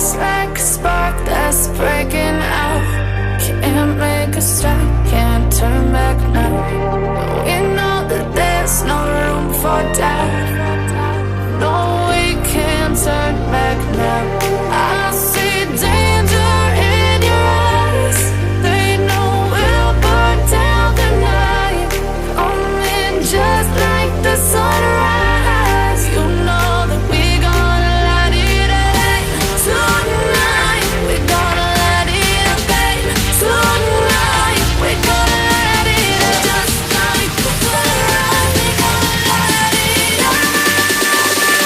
Just like a spark that's breaking out. Can't make a stop, can't turn back now. We know that there's no room for doubt. No, we can't turn back now. I see danger in your eyes. They know we'll burn down the night. Coming just like the sunrise. You know that we gonna light it up tonight. We gonna light it up tonight. We gonna light it up just like the sunrise. We gonna light it up now.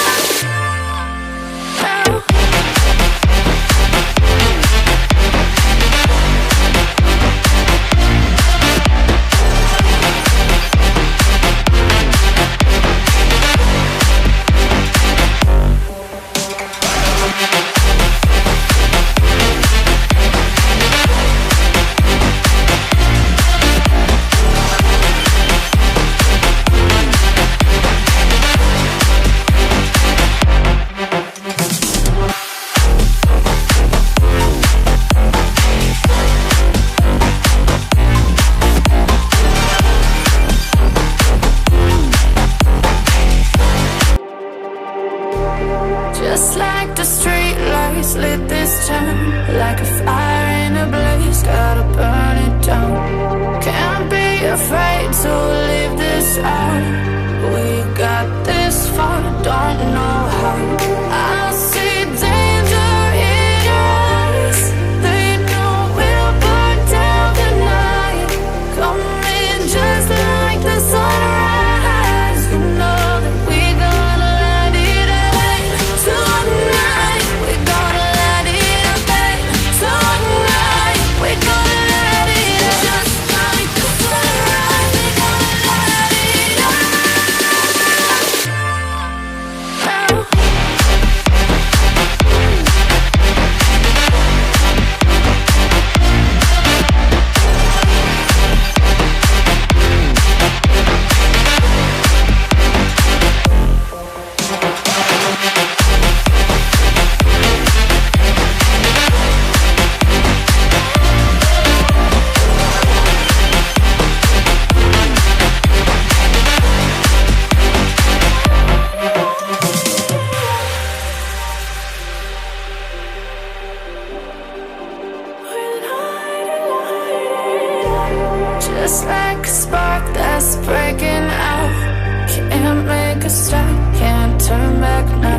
Just like the street lights lit this town, like a fire in a blaze, gotta burn it down. Can't be afraid to leave this out. We got this far, don't know how. I see danger in your eyes. They know we'll burn down the night. Coming just like the sunrise. You know that we gonna light it up tonight. We gonna light it up tonight. We gonna light it up just like the sunrise. We gonna light it up now. Just like a spark that's breaking out. Can't make a stop, can't turn back now.